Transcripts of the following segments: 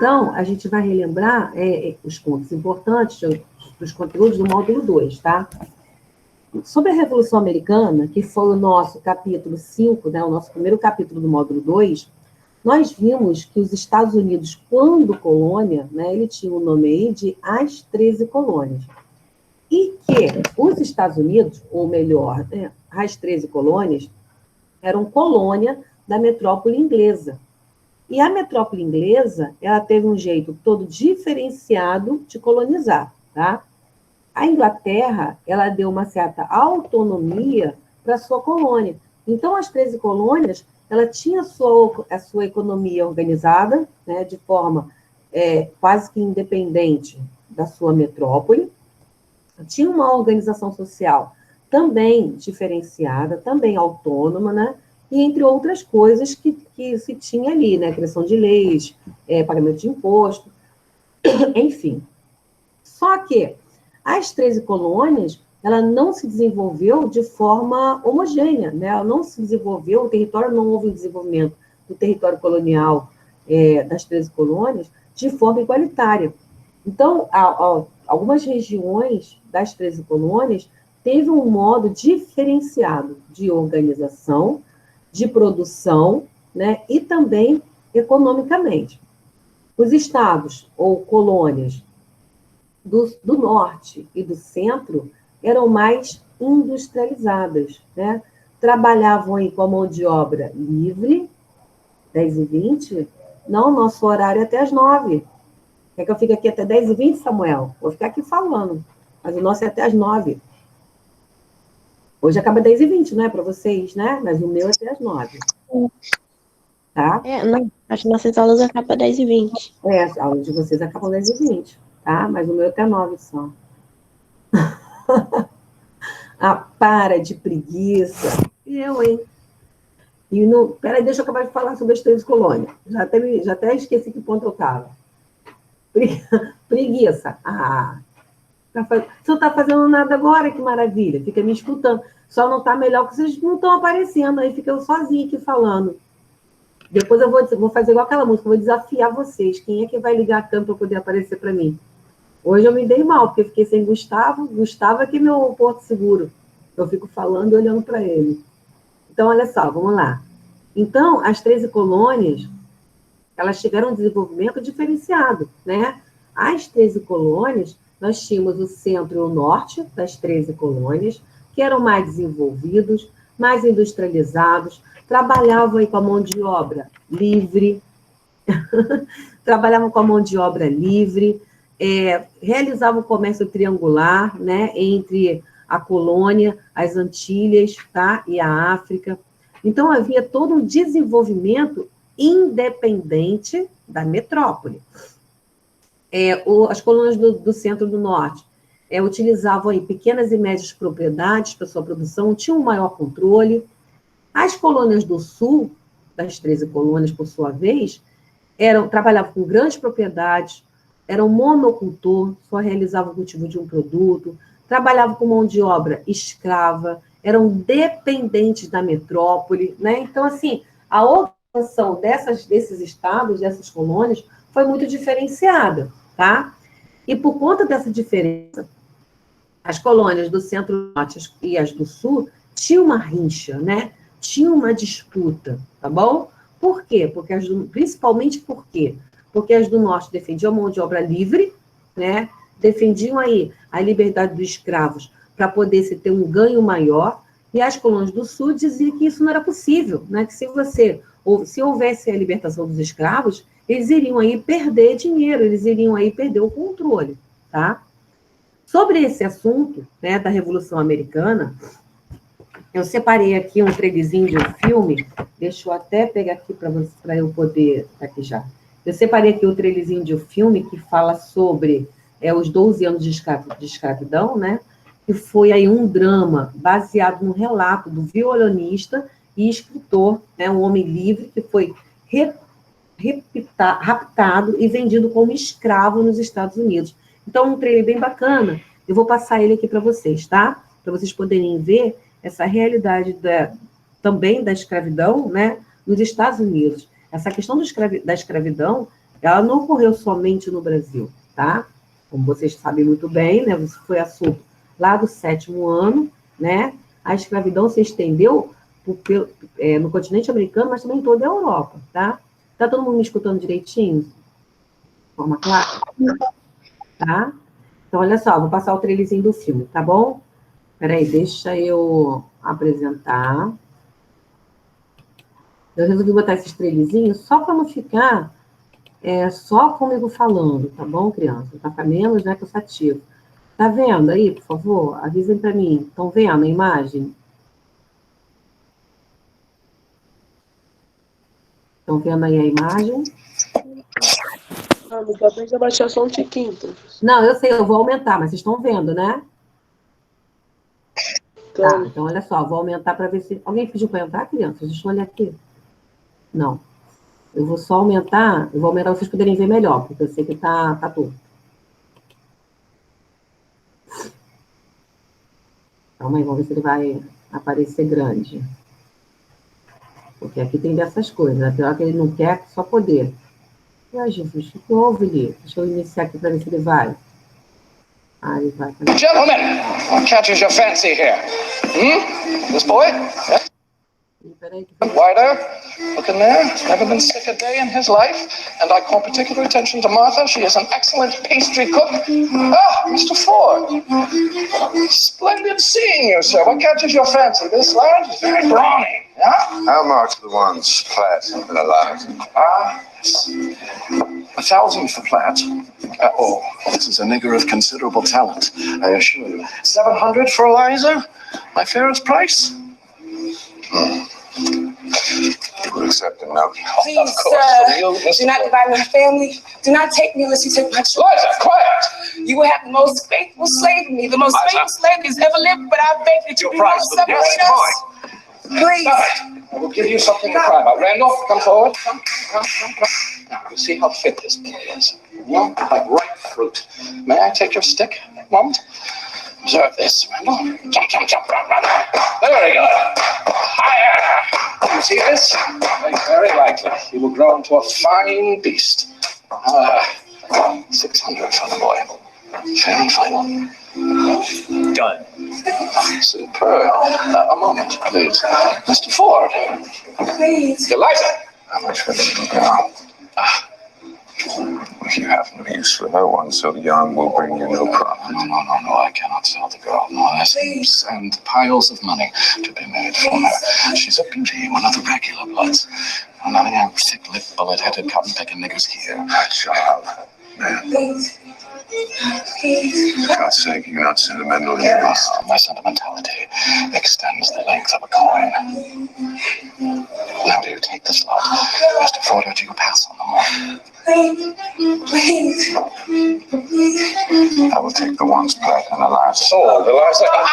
Então, a gente vai relembrar os pontos importantes dos conteúdos do módulo 2, tá? Sobre a Revolução Americana, que foi o nosso capítulo 5, né, o nosso primeiro capítulo do módulo 2, nós vimos que os Estados Unidos, quando colônia, né, ele tinha o nome aí de as 13 colônias. E que os Estados Unidos, ou melhor, né, as 13 colônias, eram colônia da metrópole inglesa. E a metrópole inglesa, ela teve um jeito todo diferenciado de colonizar, tá? A Inglaterra, ela deu uma certa autonomia para a sua colônia. Então, as 13 colônias, ela tinha a sua economia organizada, né, de forma quase que independente da sua metrópole, tinha uma organização social também diferenciada, também autônoma, né? E entre outras coisas que se tinha ali, né? Criação de leis, pagamento de imposto, enfim. Só que as 13 colônias, ela não se desenvolveu de forma homogênea, né? Ela não se desenvolveu, o território não houve o desenvolvimento do território colonial das 13 colônias de forma igualitária. Então, algumas regiões das 13 colônias teve um modo diferenciado de organização, de produção, né, e também economicamente. Os estados ou colônias do norte e do centro eram mais industrializadas, né? Trabalhavam aí com a mão de obra livre, 10h20. Não, nosso horário é até as 9h. Quer que eu fique aqui até 10h20, Samuel? Vou ficar aqui falando, mas o nosso é até as 9h. Hoje acaba 10h20, não é para vocês, né? Mas o meu é até as 9h. Tá? Não, as nossas aulas acabam 10h20. As aulas de vocês acabam 10h20, tá? Mas o meu é até 9h só. Para de preguiça. Eu, hein? E peraí, deixa eu acabar de falar sobre as 13 colônias. Já até esqueci que ponto eu estava. Preguiça. Você não está fazendo nada agora, que maravilha. Fica me escutando. Só não está melhor porque vocês não estão aparecendo. Aí fica eu sozinha aqui falando. Depois eu vou fazer igual aquela música, vou desafiar vocês. Quem é que vai ligar a câmera para poder aparecer para mim? Hoje eu me dei mal, porque eu fiquei sem Gustavo. Gustavo é que é meu porto seguro. Eu fico falando e olhando para ele. Então, olha só, vamos lá. Então, as 13 colônias, elas tiveram um desenvolvimento diferenciado, né? As 13 colônias, nós tínhamos o centro e o norte das 13 colônias, que eram mais desenvolvidos, mais industrializados, trabalhavam aí com a mão de obra livre, realizavam o comércio triangular, né, entre a colônia, as Antilhas, tá, e a África. Então, havia todo um desenvolvimento independente da metrópole. As colônias do centro e do norte utilizavam aí pequenas e médias propriedades para sua produção, tinham um maior controle. As colônias do sul, das 13 colônias, por sua vez, trabalhavam com grandes propriedades, eram monocultor, só realizavam o cultivo de um produto, trabalhavam com mão de obra escrava, eram dependentes da metrópole, né? Então, assim, a organização desses estados, dessas colônias, foi muito diferenciada, tá? E por conta dessa diferença, as colônias do centro-norte e as do sul tinham uma rincha, né? Tinha uma disputa, tá bom? Por quê? Principalmente por quê? Porque as do norte defendiam a mão de obra livre, né? Defendiam aí a liberdade dos escravos para poder se ter um ganho maior, e as colônias do sul diziam que isso não era possível, né? Que se houvesse a libertação dos escravos, eles iriam aí perder dinheiro, eles iriam aí perder o controle, tá? Sobre esse assunto, né, da Revolução Americana, eu separei aqui um trailerzinho de um filme, deixa eu até pegar aqui para eu poder... Aqui já. Eu separei aqui o trailerzinho de um filme que fala sobre os 12 anos de escravidão, né? Que foi aí um drama baseado no relato do violonista e escritor, né, um homem livre que foi raptado e vendido como escravo nos Estados Unidos. Então, um trailer bem bacana, eu vou passar ele aqui para vocês, tá? Para vocês poderem ver essa realidade também da escravidão, né, nos Estados Unidos. Essa questão da escravidão ela não ocorreu somente no Brasil, tá? Como vocês sabem muito bem, né? Isso foi assunto lá do 7º ano, né? A escravidão se estendeu no continente americano, mas também em toda a Europa, tá? Tá todo mundo me escutando direitinho? De forma clara? Tá? Então, olha só, vou passar o trailerzinho do filme, tá bom? Peraí, deixa eu apresentar. Eu resolvi botar esses trailerzinhos só para não ficar só comigo falando, tá bom, criança? Tá para menos, né, cansativo. Tá vendo aí, por favor? Avisem para mim. Estão vendo a imagem? Estão vendo aí a imagem? Talvez abaixar só um tiquinho. Não, eu sei, eu vou aumentar, mas vocês estão vendo, né? Tá, então olha só, vou aumentar para ver se... Alguém pediu para entrar, crianças? Deixa eu olhar aqui. Não. Eu vou só aumentar, eu vou aumentar para vocês poderem ver melhor, porque eu sei que tá torto. Calma aí, vamos ver se ele vai aparecer grande. Porque aqui tem dessas coisas, né? Pior que ele não quer, só poder. Ai, Jesus, o que houve ali? Deixa eu iniciar aqui para ver se ele vai. Ah, ele vai. Gentlemen, what catches your fancy here? This boy? Wider, looking there. Never been sick a day in his life. And I call particular attention to Martha. She is an excellent pastry cook. Ah, Mr. Ford. Splendid seeing you, sir. What catches your fancy? This lad is very brawny. Yeah? How much for the ones Platt and Eliza? Yes. 1,000 for Platt. This is a nigger of considerable talent, I assure you. 700 for Eliza? My fairest price? You will accept a note. Please, sir, do not divide my family. Do not take me unless you take my children. Eliza, quiet! You will have the most faithful slave in me, the most faithful slave that's ever lived, but I beg that you do not separate us. Please. I will give you something to cry about. Randolph, come forward. Come. Now, you see how fit this boy is. Like ripe fruit. May I take your stick a moment? Observe this, Randall. Jump, run. Very good. Higher. You see this? Very likely. He will grow into a fine beast. 600 for the boy. Fair and final. Done. Superb. A moment, please. Mr. Ford. Please. Eliza. How much for the little girl? If you have no use for no one, so young will bring you no profit. No, I cannot sell the girl. No, there's and piles of money to be made from her. She's a beauty, one of the regular bloods. None of them thick-lipped, bullet-headed, cotton-picking niggers here. Child, man. Please. For God's sake, you're not sentimental in your waist. My sentimentality extends the length of a coin. Now do you take this lot? Mr. Ford, or do you pass on them? Please. I will take the ones Platt and Eliza. Sold, Eliza and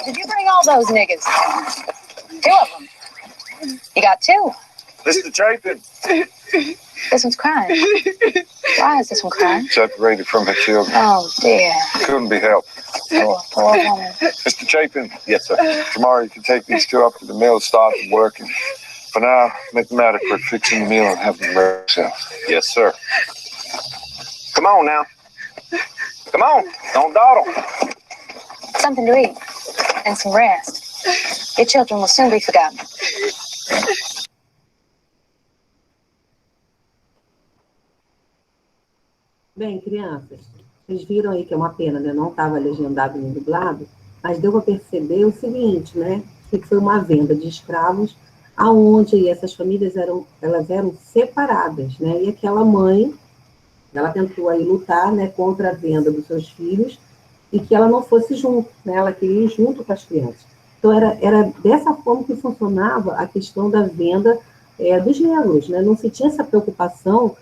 Did you bring all those niggas? 2 of them. You got 2. Mr. Chapin. This one's crying. Why is this one crying? Separated from her children. Oh, dear. Couldn't be helped. Poor woman. Mr. Chapin. Yes, sir. Tomorrow you can take these 2 up to the mill, start working. For now, make them adequate, fixing the meal and have them ready yourself. Yes, sir. Come on now. Come on. Don't dawdle. Something to eat and some rest. Your children will soon be forgotten. Bem, crianças, vocês viram aí que é uma pena, né? Não estava legendado nem dublado, mas deu para perceber o seguinte, né? Que foi uma venda de escravos, aonde essas famílias eram separadas, né? E aquela mãe, Ela tentou aí lutar, né, contra a venda dos seus filhos e que ela não fosse junto, né? Ela queria ir junto com as crianças. Então, era dessa forma que funcionava a questão da venda dos negros, né? Não se tinha essa preocupação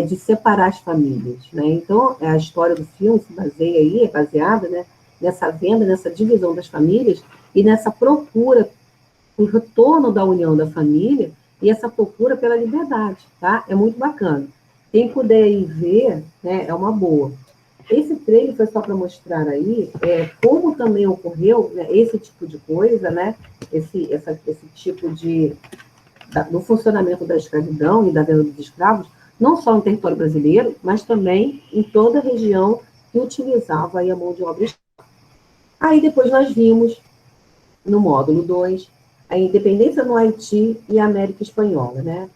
de separar as famílias, né? Então, a história do filme se baseia aí, é baseada, né, nessa venda, nessa divisão das famílias e nessa procura o retorno da união da família e essa procura pela liberdade, tá? É muito bacana. Quem puder ir ver, né, é uma boa. Esse trailer foi só para mostrar aí como também ocorreu, né, esse tipo de coisa, né, esse tipo do funcionamento da escravidão e da venda dos escravos, não só no território brasileiro, mas também em toda a região que utilizava aí a mão de obra escrava. Aí depois nós vimos, no módulo 2, a independência no Haiti e a América Espanhola, né?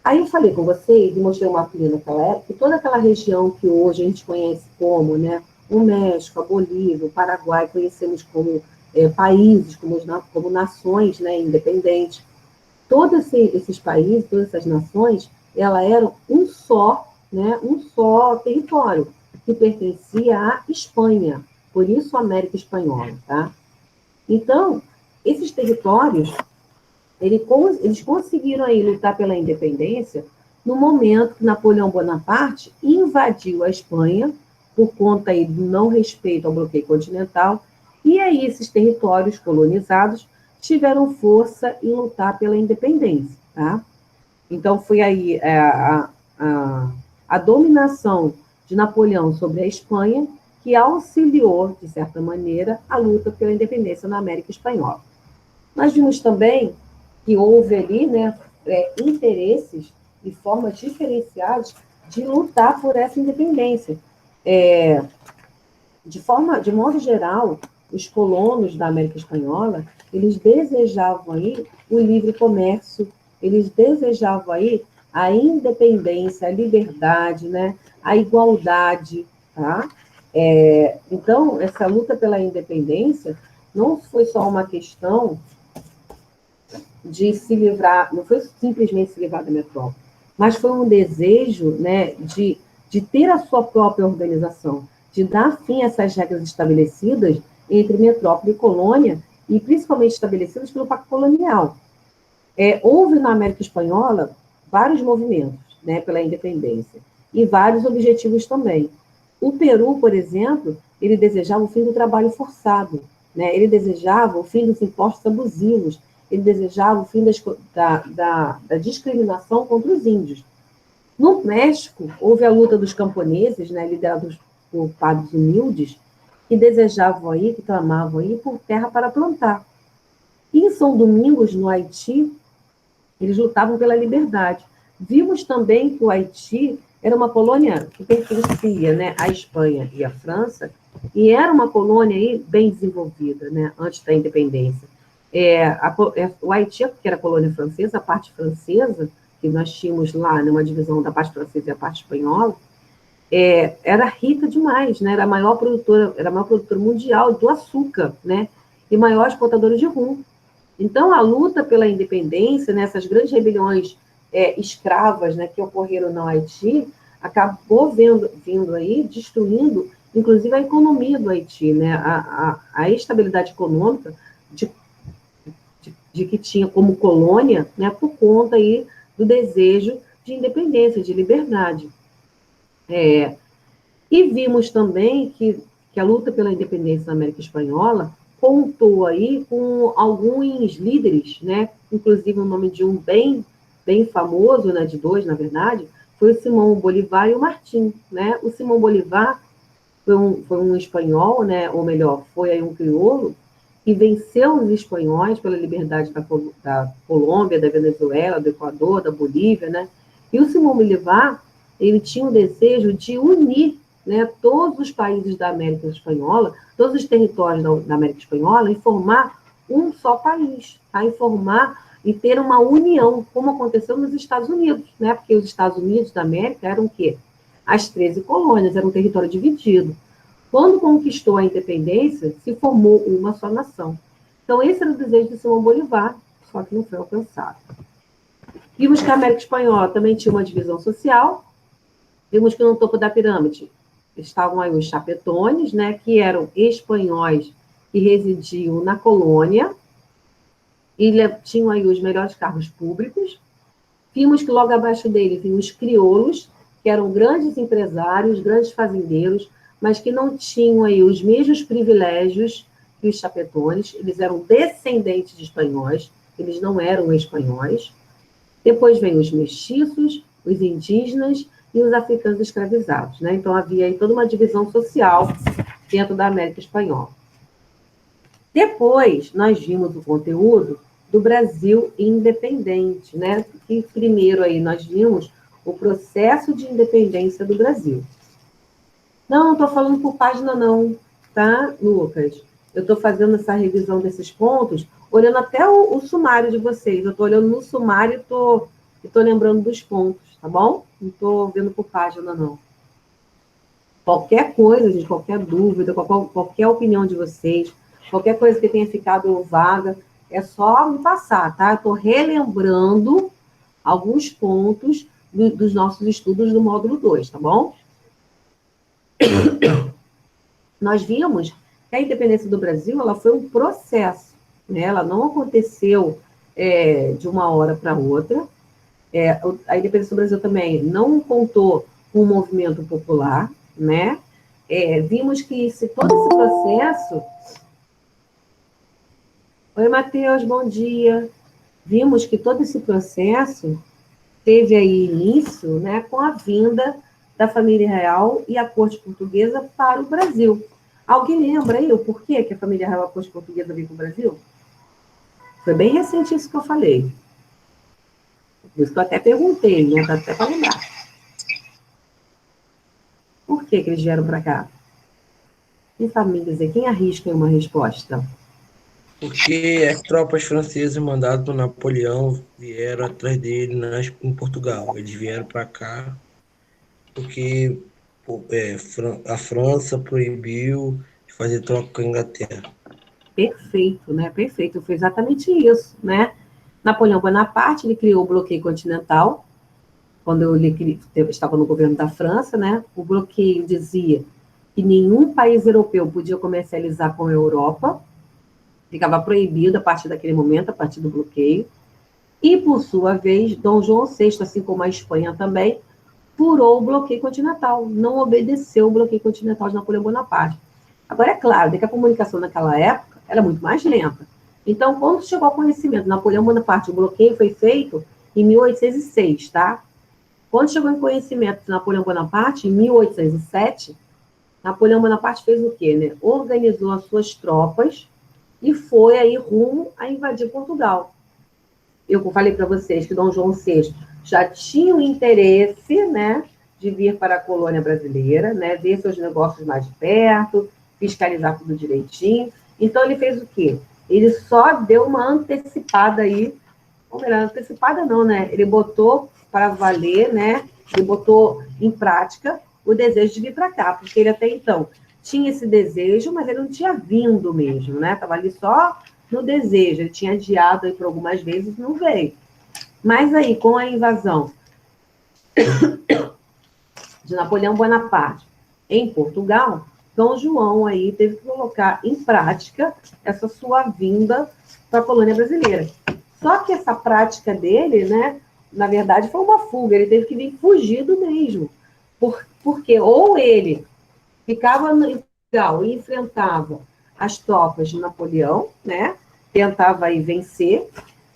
Aí eu falei com vocês e mostrei uma pilha naquela época, toda aquela região que hoje a gente conhece como, né, o México, a Bolívia, o Paraguai, conhecemos como países, como nações, né, independentes. Todos esses países, todas essas nações, elas eram um só território, que pertencia à Espanha, por isso a América Espanhola, tá? Então, esses territórios, eles conseguiram aí lutar pela independência no momento que Napoleão Bonaparte invadiu a Espanha, por conta aí do não respeito ao bloqueio continental, e aí esses territórios colonizados tiveram força em lutar pela independência, tá? Então, foi aí a dominação de Napoleão sobre a Espanha que auxiliou, de certa maneira, a luta pela independência na América Espanhola. Nós vimos também que houve ali, né, interesses e formas diferenciadas de lutar por essa independência. De modo geral, os colonos da América Espanhola, eles desejavam aí o livre comércio, eles desejavam aí a independência, a liberdade, né, a igualdade, tá? Então, essa luta pela independência não foi só uma questão de se livrar, não foi simplesmente se livrar da metrópole, mas foi um desejo, né, de ter a sua própria organização, de dar fim a essas regras estabelecidas entre metrópole e colônia, e principalmente estabelecidas pelo Pacto Colonial. Houve na América Espanhola vários movimentos, né, pela independência, e vários objetivos também. O Peru, por exemplo, ele desejava o fim do trabalho forçado, né, ele desejava o fim dos impostos abusivos, ele desejava o fim da discriminação contra os índios. No México, houve a luta dos camponeses, né, liderados por padres humildes, que desejavam aí, que clamavam aí por terra para plantar. E em São Domingos, no Haiti, eles lutavam pela liberdade. Vimos também que o Haiti era uma colônia que pertencia, né, à Espanha e à França, e era uma colônia aí bem desenvolvida, né, antes da independência. O Haiti, que era colônia francesa, a parte francesa, que nós tínhamos lá numa divisão da parte francesa e a parte espanhola, era rica demais, né? Era a maior produtora mundial do açúcar, né? E maior exportadora de rum. Então, a luta pela independência, nessas grandes rebeliões escravas, né, que ocorreram no Haiti, acabou vindo aí, destruindo, inclusive, a economia do Haiti, né? A estabilidade econômica de que tinha como colônia, né, por conta aí do desejo de independência, de liberdade. E vimos também que a luta pela independência da América Espanhola contou aí com alguns líderes, né, inclusive o nome de um bem famoso, né, de dois, na verdade, foi o Simão Bolívar e o Martim, né? O Simão Bolívar foi um espanhol, né, ou melhor, foi aí um crioulo, que venceu os espanhóis pela liberdade da Colômbia, da Venezuela, do Equador, da Bolívia, né? E o Simão Bolívar, ele tinha o desejo de unir, né, todos os países da América Espanhola, todos os territórios da América Espanhola, e formar um só país, tá? E formar e ter uma união, como aconteceu nos Estados Unidos, né? Porque os Estados Unidos da América eram o quê? As 13 colônias, era um território dividido. Quando conquistou a independência, se formou uma só nação. Então, esse era o desejo de Simão Bolívar, só que não foi alcançado. Vimos que a América Espanhola também tinha uma divisão social, Vimos que no topo da pirâmide estavam aí os chapetones, né, que eram espanhóis que residiam na colônia e tinham aí os melhores cargos públicos. Vimos que logo abaixo dele vinham os crioulos, que eram grandes empresários, grandes fazendeiros, mas que não tinham aí os mesmos privilégios que os chapetones. Eles eram descendentes de espanhóis, eles não eram espanhóis. Depois vem os mestiços, os indígenas e os africanos escravizados, né? Então havia aí toda uma divisão social dentro da América Espanhola. Depois nós vimos o conteúdo do Brasil independente, né? Que primeiro aí nós vimos o processo de independência do Brasil. Não estou falando por página não, tá, Lucas? Eu estou fazendo essa revisão desses pontos, olhando até o sumário de vocês. Eu estou olhando no sumário e estou lembrando dos pontos, tá bom? Não estou vendo por página, não. Qualquer coisa, gente, qualquer dúvida, qualquer opinião de vocês, qualquer coisa que tenha ficado vaga, é só me passar, tá? Eu estou relembrando alguns pontos dos nossos estudos do módulo 2, tá bom? Nós vimos que a independência do Brasil, ela foi um processo, né? Ela não aconteceu de uma hora para outra. A independência do Brasil também não contou com um movimento popular, né? Vimos que todo esse processo... Oi, Matheus, bom dia. Vimos que todo esse processo teve aí início, né, com a vinda da família real e a corte portuguesa para o Brasil. Alguém lembra aí o porquê que a família real e a corte portuguesa veio para o Brasil? Foi bem recente isso que eu falei. Por isso que eu até perguntei, né, até para lembrar. Por que eles vieram para cá? Quem sabe me dizer? Quem arrisca uma resposta? Porque as tropas francesas mandadas por Napoleão vieram atrás dele em Portugal. Eles vieram para cá porque a França proibiu de fazer troca com a Inglaterra. Perfeito, né? Perfeito. Foi exatamente isso, né? Napoleão Bonaparte, ele criou o bloqueio continental, quando ele estava no governo da França, né? O bloqueio dizia que nenhum país europeu podia comercializar com a Europa, ficava proibido a partir daquele momento, a partir do bloqueio. E, por sua vez, Dom João VI, assim como a Espanha também, furou o bloqueio continental, não obedeceu o bloqueio continental de Napoleão Bonaparte. Agora, é claro, que a comunicação naquela época era muito mais lenta. Então, quando chegou ao conhecimento de Napoleão Bonaparte, o bloqueio foi feito em 1806, tá? Quando chegou em conhecimento de Napoleão Bonaparte, em 1807, Napoleão Bonaparte fez o quê, né? Organizou as suas tropas e foi aí rumo a invadir Portugal. Eu falei para vocês que Dom João VI já tinha o interesse, né, de vir para a colônia brasileira, né, ver seus negócios mais de perto, fiscalizar tudo direitinho. Então, ele fez o quê? Ele só deu uma antecipada aí, ou melhor, antecipada não, né? Ele botou para valer, né? Ele botou em prática o desejo de vir para cá, porque ele até então tinha esse desejo, mas ele não tinha vindo mesmo, né? Estava ali só no desejo, ele tinha adiado aí por algumas vezes e não veio. Mas aí, com a invasão de Napoleão Bonaparte em Portugal, Dom João aí teve que colocar em prática essa sua vinda para a colônia brasileira. Só que essa prática dele, né, na verdade, foi uma fuga, ele teve que vir fugido mesmo. Porque ou ele ficava em Portugal e enfrentava as tropas de Napoleão, né, tentava aí vencer,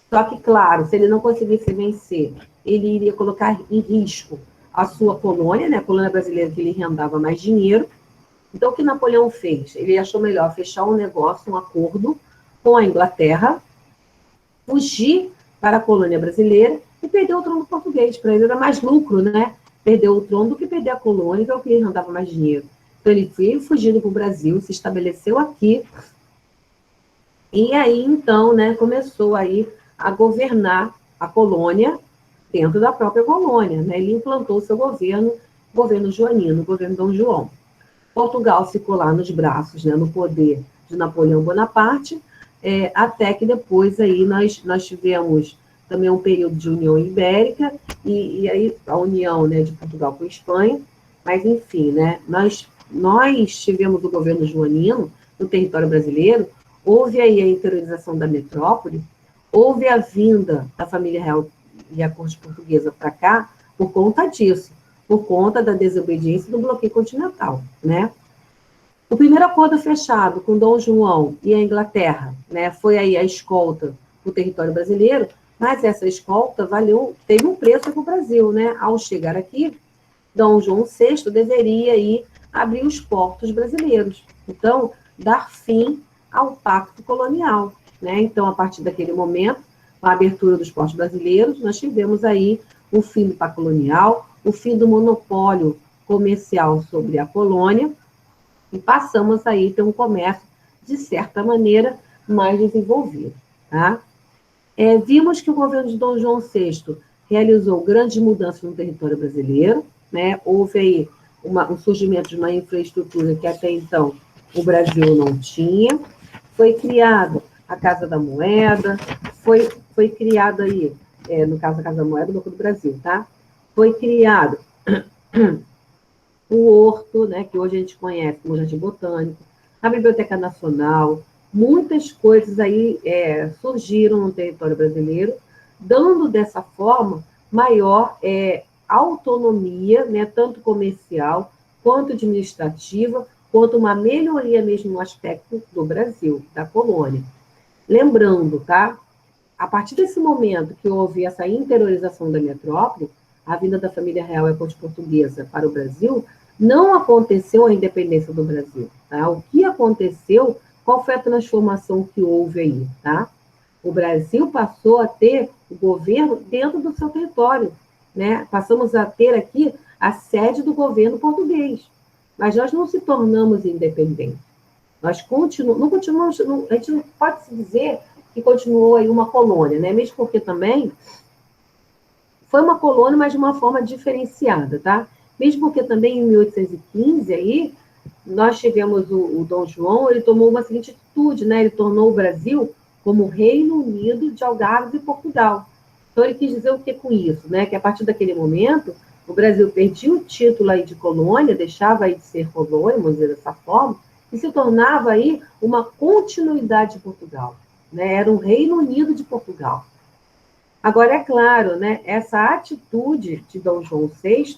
só que, claro, se ele não conseguisse vencer, ele iria colocar em risco a sua colônia, né, a colônia brasileira, que lhe rendava mais dinheiro. Então, o que Napoleão fez? Ele achou melhor fechar um negócio, um acordo com a Inglaterra, fugir para a colônia brasileira e perder o trono português. Para ele era mais lucro, né? Perder o trono do que perder a colônia, que é o que lhe rendava mais dinheiro. Então, ele foi fugindo para o Brasil, se estabeleceu aqui, e aí, então, né, começou aí a governar a colônia dentro da própria colônia, né? Ele implantou o seu governo joanino, governo Dom João. Portugal ficou lá nos braços, né, no poder de Napoleão Bonaparte, até que depois aí nós tivemos também um período de União Ibérica, e aí a união, né, de Portugal com a Espanha, Mas, enfim, né, nós tivemos o governo joanino no território brasileiro, houve aí a interiorização da metrópole, houve a vinda da família real e a corte portuguesa para cá por conta disso, por conta da desobediência do bloqueio continental, né? O primeiro acordo fechado com Dom João e a Inglaterra, né, foi aí a escolta do território brasileiro, mas essa escolta teve um preço para o Brasil, né? Ao chegar aqui, Dom João VI deveria aí abrir os portos brasileiros, então dar fim ao pacto colonial, né? Então, a partir daquele momento, com a abertura dos portos brasileiros, nós tivemos aí o fim do pacto colonial, o fim do monopólio comercial sobre a colônia, e passamos aí a ter um comércio, de certa maneira, mais desenvolvido, tá? Vimos que o governo de Dom João VI realizou grandes mudanças no território brasileiro, né? Houve aí um surgimento de uma infraestrutura que até então o Brasil não tinha, foi criada a Casa da Moeda, foi criado aí, no caso da Casa da Moeda, do Banco do Brasil, tá? Foi criado o Horto, né, que hoje a gente conhece como Jardim Botânico, a Biblioteca Nacional, muitas coisas aí surgiram no território brasileiro, dando dessa forma maior autonomia, né, tanto comercial quanto administrativa, quanto uma melhoria mesmo no aspecto do Brasil, da colônia. Lembrando, tá? A partir desse momento que houve essa interiorização da metrópole, a vinda da família real e a corte portuguesa para o Brasil, não aconteceu a independência do Brasil, tá? O que aconteceu, qual foi a transformação que houve aí, tá? O Brasil passou a ter o governo dentro do seu território, né? Passamos a ter aqui a sede do governo português, mas nós não se tornamos independentes. Nós não continuamos, a gente não pode se dizer que continuou aí uma colônia, né? Mesmo porque também foi uma colônia, mas de uma forma diferenciada, tá? Mesmo porque também em 1815 aí, nós tivemos o Dom João, ele tomou uma seguinte atitude, né? Ele tornou o Brasil como Reino Unido de Algarve e Portugal. Então ele quis dizer o que com isso, né? Que a partir daquele momento, o Brasil perdia o título aí de colônia, deixava aí de ser colônia, vamos dizer dessa forma, e se tornava aí uma continuidade de Portugal, né? Era um Reino Unido de Portugal. Agora, é claro, né, essa atitude de Dom João VI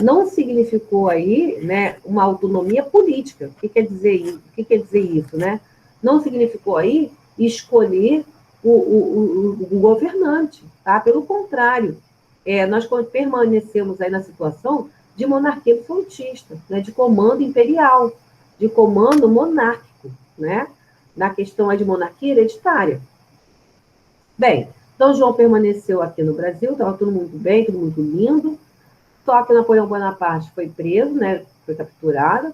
não significou aí, né, uma autonomia política. O que quer dizer isso, né? Não significou aí escolher o governante, tá? Pelo contrário, nós permanecemos aí na situação de monarquia absolutista, né, de comando imperial, de comando monárquico, né? Na questão aí de monarquia hereditária. Bem, Dom João permaneceu aqui no Brasil, estava tudo muito bem, tudo muito lindo, só que Napoleão Bonaparte foi preso, né, foi capturado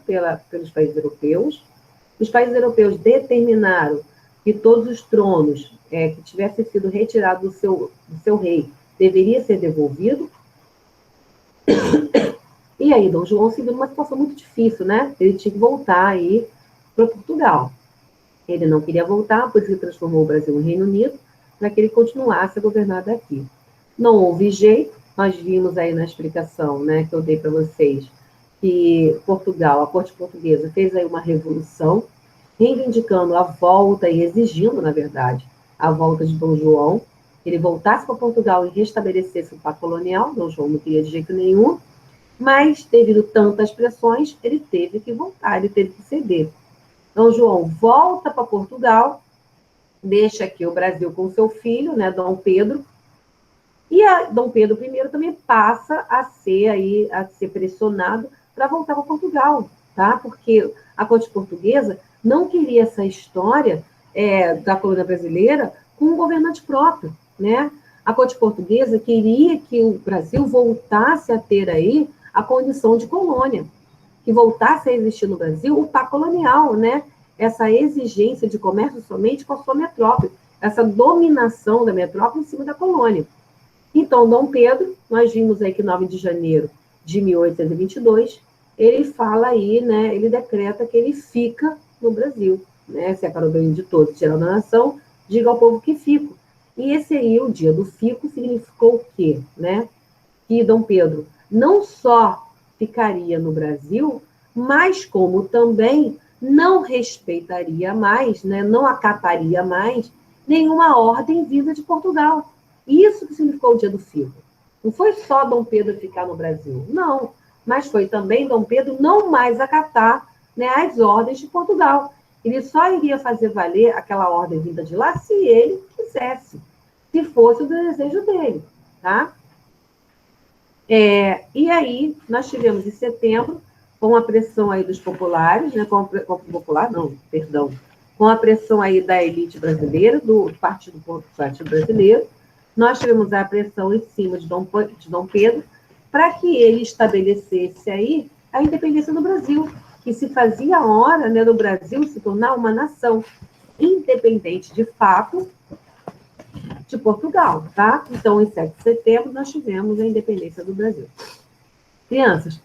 pelos países europeus. Os países europeus determinaram que todos os tronos que tivessem sido retirados do seu rei deveria ser devolvido. E aí Dom João se viu numa situação muito difícil, né? Ele tinha que voltar aí para Portugal. Ele não queria voltar, por isso ele transformou o Brasil em Reino Unido, para que ele continuasse a governar daqui. Não houve jeito, nós vimos aí na explicação, né, que eu dei para vocês, que Portugal, a corte portuguesa, fez aí uma revolução, reivindicando a volta e exigindo, na verdade, a volta de Dom João, que ele voltasse para Portugal e restabelecesse o pacto colonial. Dom João não queria de jeito nenhum, mas, devido a tantas pressões, ele teve que voltar, ele teve que ceder. Dom João volta para Portugal, deixa aqui o Brasil com seu filho, né, Dom Pedro, e Dom Pedro I também passa a ser pressionado para voltar para Portugal, tá? Porque a corte portuguesa não queria essa história da colônia brasileira com um governante próprio, né? A corte portuguesa queria que o Brasil voltasse a ter aí a condição de colônia, que voltasse a existir no Brasil o pacto colonial, né? Essa exigência de comércio somente com a sua metrópole, essa dominação da metrópole em cima da colônia. Então, Dom Pedro, nós vimos aí que 9 de janeiro de 1822, ele fala aí, né, ele decreta que ele fica no Brasil, né, se é para o bem de todos, geral da nação, diga ao povo que fico. E esse aí, o dia do fico, significou o quê, né? Que Dom Pedro não só ficaria no Brasil, mas como também não respeitaria mais, né, não acataria mais nenhuma ordem vinda de Portugal. Isso que significou o Dia do Figo. Não foi só Dom Pedro ficar no Brasil, não, mas foi também Dom Pedro não mais acatar, né, as ordens de Portugal. Ele só iria fazer valer aquela ordem vinda de lá se ele quisesse, se fosse o desejo dele, tá? E aí, nós tivemos em setembro, com a pressão aí dos populares, né, com a pressão aí da elite brasileira, do Partido Brasileiro, nós tivemos a pressão em cima de Dom Pedro, para que ele estabelecesse aí a independência do Brasil, que se fazia a hora, né, do Brasil se tornar uma nação independente de fato de Portugal, tá? Então, em 7 de setembro, nós tivemos a independência do Brasil. Crianças,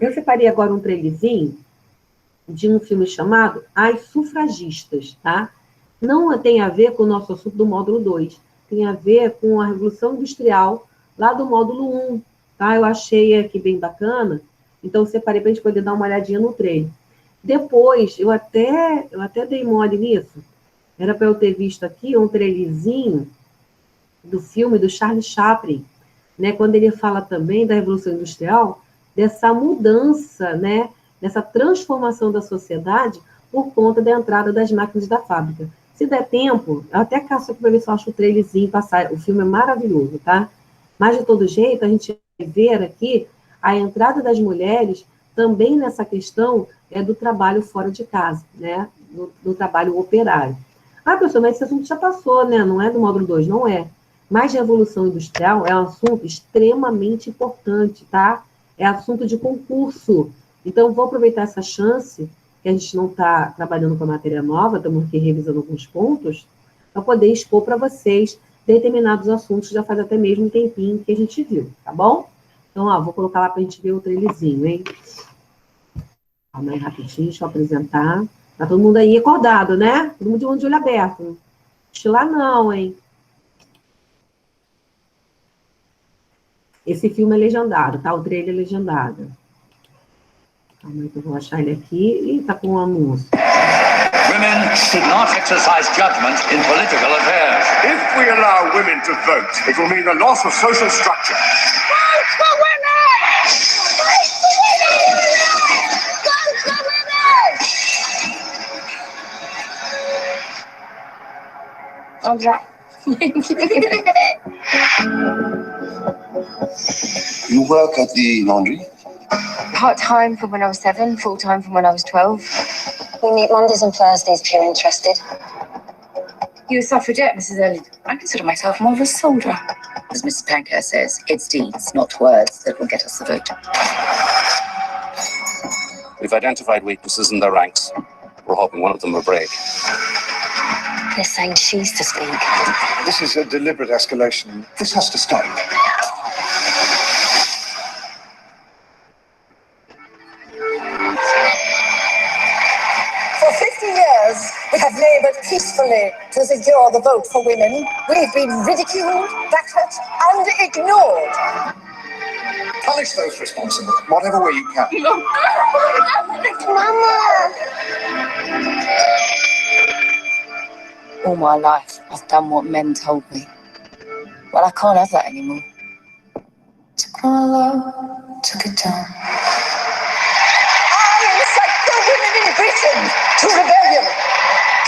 eu separei agora um trailerzinho de um filme chamado As Sufragistas, tá? Não tem a ver com o nosso assunto do módulo 2, tem a ver com a Revolução Industrial, lá do módulo 1, tá? Eu achei aqui bem bacana, então eu separei para a gente poder dar uma olhadinha no trailer. Depois, eu até dei mole nisso, era para eu ter visto aqui um trailerzinho do filme do Charlie Chaplin, né, quando ele fala também da Revolução Industrial, dessa mudança, né, dessa transformação da sociedade por conta da entrada das máquinas da fábrica. Se der tempo, eu até caço aqui para ver se eu acho o trailerzinho passar. O filme é maravilhoso, tá? Mas, de todo jeito, a gente vai ver aqui a entrada das mulheres também nessa questão do trabalho fora de casa, né? Do trabalho operário. Ah, professor, mas esse assunto já passou, né? Não é do módulo 2, não é. Mas a Revolução Industrial é um assunto extremamente importante, tá? É assunto de concurso. Então, vou aproveitar essa chance, que a gente não está trabalhando com a matéria nova, estamos aqui revisando alguns pontos, para poder expor para vocês determinados assuntos, já faz até mesmo um tempinho que a gente viu, tá bom? Então, ó, vou colocar lá para a gente ver o trailerzinho, hein? Calma aí rapidinho, deixa eu apresentar. Tá todo mundo aí acordado, né? Todo mundo de olho aberto. Não cochilar não, hein? Esse filme é legendado, tá? O trailer é legendado. Calma aí que eu vou achar ele aqui. Ih, tá com um anúncio. Women should not exercise judgment in political affairs. If we allow women to vote, it will mean the loss of social structure. Vote for women! Vote for women! Vote for women! Okay. You work at the laundry? Part-time from when I was 7, full-time from when I was 12. We meet Mondays and Thursdays if you're interested. You a suffragette, Mrs. Elliot? I consider myself more of a soldier. As Mrs. Pankhurst says, it's deeds, not words, that will get us the vote. We've identified weaknesses in their ranks. We're hoping one of them will break. They're saying she's to speak. This is a deliberate escalation. This has to stop. For 50 years, we have labored peacefully to secure the vote for women. We've been ridiculed, battered, and ignored. Punish those responsible, whatever way you can. Mama! All my life, I've done what men told me. Well, I can't have that anymore. Took my love, took it down. I incite the women in Britain to rebellion.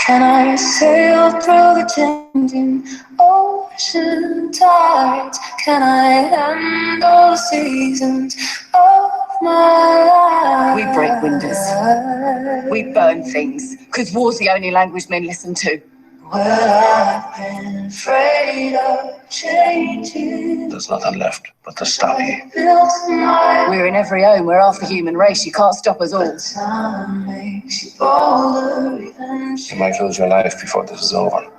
Can I sail through the changing ocean tides? Can I handle the seasons of my life? We break windows. We burn things. Because war's the only language men listen to. Well, I've been afraid of changing. There's nothing left but to stop you. Built my We're in every home. We're half the human race. You can't stop us all. time makes you bolder even You might lose your life before this is over.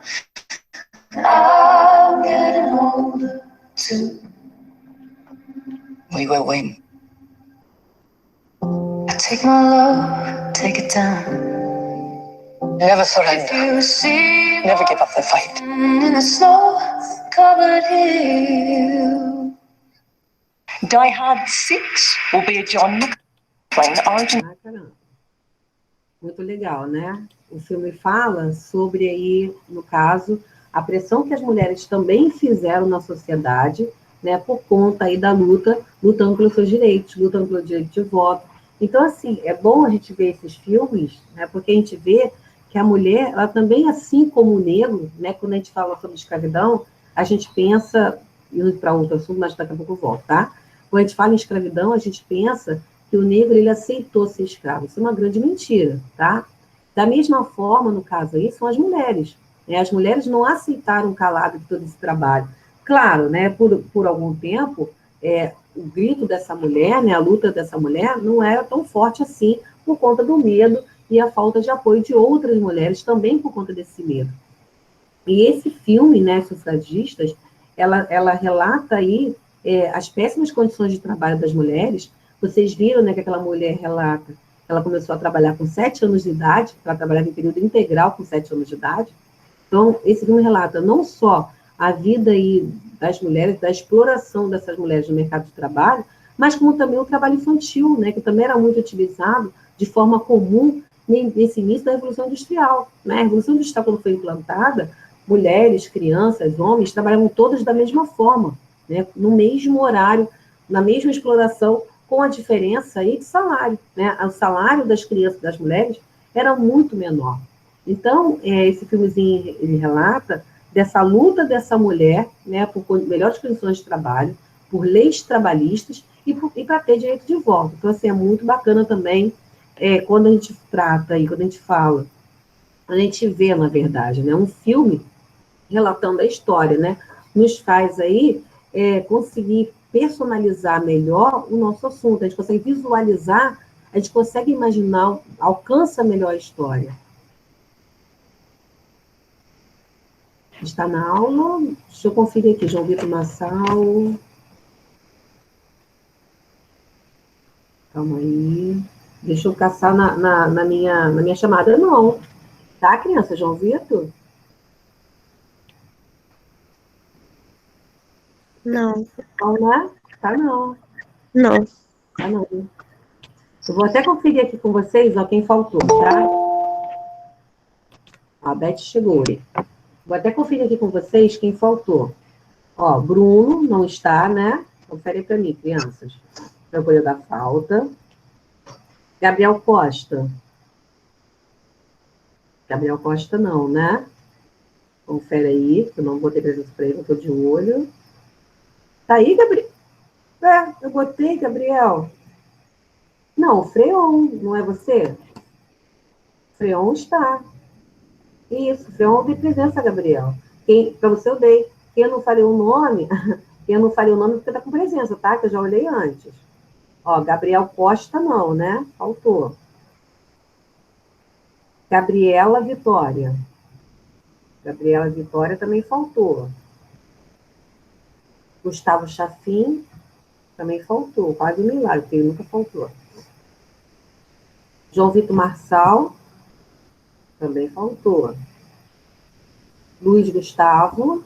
I'm getting older too. We will win. I take my love, take it down. Never surrender. You see, Never give up the fight. in the snow-covered hill. Die Hard 6 will be a John McClane origin. Ah, caramba. Muito legal, né? O filme fala sobre aí, no caso, a pressão que as mulheres também fizeram na sociedade, né, por conta aí da luta, lutando pelos seus direitos, lutando pelo direito de voto. Então, assim, é bom a gente ver esses filmes, né, porque a gente vê que a mulher, ela também, assim como o negro, né, quando a gente fala sobre escravidão, a gente pensa, indo para outro assunto, mas daqui a pouco eu volto, tá? Quando a gente fala em escravidão, a gente pensa que o negro, ele aceitou ser escravo. Isso é uma grande mentira, tá? Da mesma forma, no caso aí, são as mulheres. Né? As mulheres não aceitaram calado de todo esse trabalho. Claro, né, por algum tempo, o grito dessa mulher, né, a luta dessa mulher, não era tão forte assim, por conta do medo e a falta de apoio de outras mulheres, também por conta desse medo. E esse filme, né, Sufragistas, ela relata aí as péssimas condições de trabalho das mulheres. Vocês viram, né, que aquela mulher relata, ela começou a trabalhar com 7 anos de idade, ela trabalhava em período integral com 7 anos de idade. Então, esse filme relata não só a vida aí das mulheres, da exploração dessas mulheres no mercado de trabalho, mas como também o trabalho infantil, né, que também era muito utilizado de forma comum nesse início da Revolução Industrial. Né? A Revolução Industrial, quando foi implantada, mulheres, crianças, homens, trabalhavam todas da mesma forma, né, no mesmo horário, na mesma exploração, com a diferença aí de salário. Né? O salário das crianças, das mulheres, era muito menor. Então, esse filmezinho, ele relata dessa luta dessa mulher, né, por melhores condições de trabalho, por leis trabalhistas e para ter direito de voto. Então, assim, é muito bacana também quando a gente trata e quando a gente fala, a gente vê, na verdade, né, um filme relatando a história, né, nos faz aí conseguir personalizar melhor o nosso assunto, a gente consegue visualizar, a gente consegue imaginar, alcança melhor a história. Está na aula, deixa eu conferir aqui, João Vitor Massal. Calma aí. Deixa eu caçar na minha chamada. Não. Tá, criança? João Vitor? Não. Não, né? Tá, não. Não. Tá, não. Eu vou até conferir aqui com vocês, ó, quem faltou, tá? A Beth chegou aí. Vou até conferir aqui com vocês quem faltou. Ó, Bruno não está, né? Confere para mim, crianças. Para eu poder dar falta. Gabriel Costa. Gabriel Costa não, né? Confere aí, que eu não botei presença para ele, eu estou de olho. Tá aí, Gabriel? Eu botei, Gabriel. Não, o Freon, não é você? Freon está. Isso, Freon tem presença, Gabriel. Para você eu dei. Quem eu não falei o nome, porque está com presença, tá? Que eu já olhei antes. Ó, Gabriel Costa não, né? Faltou. Gabriela Vitória. Gabriela Vitória também faltou. Gustavo Chafim também faltou. Quase um milagre, porque ele nunca faltou. João Vitor Marçal também faltou. Luiz Gustavo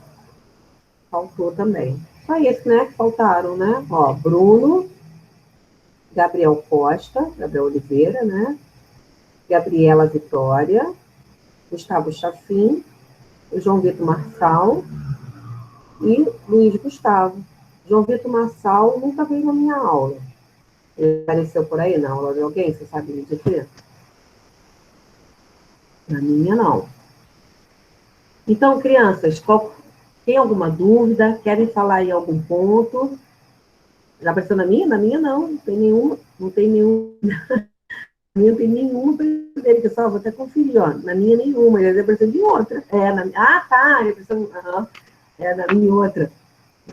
faltou também. Só esse, né, que faltaram, né? Ó, Bruno, Gabriel Costa, Gabriel Oliveira, né? Gabriela Vitória, Gustavo Chafim, o João Vitor Marçal e Luiz Gustavo. João Vitor Marçal nunca veio na minha aula. Ele apareceu por aí na aula de alguém, você sabe me dizer? Na minha, não. Então, crianças, tem alguma dúvida? Querem falar aí algum ponto? Já apareceu na minha? Na minha, não. Não tem nenhuma. Não tem nenhuma. Na minha não tem nenhuma dele, pessoal. Vou até conferir, ó. Na minha, nenhuma. Ele apareceu de outra. Tá. Ele apareceu... na minha outra.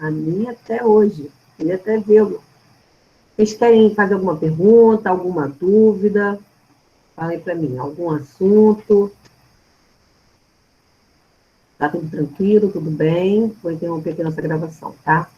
Na minha até hoje. Queria até vê-lo. Vocês querem fazer alguma pergunta, alguma dúvida? Falem para mim. Algum assunto? Tá tudo tranquilo, tudo bem? Vou interromper aqui nossa gravação, tá?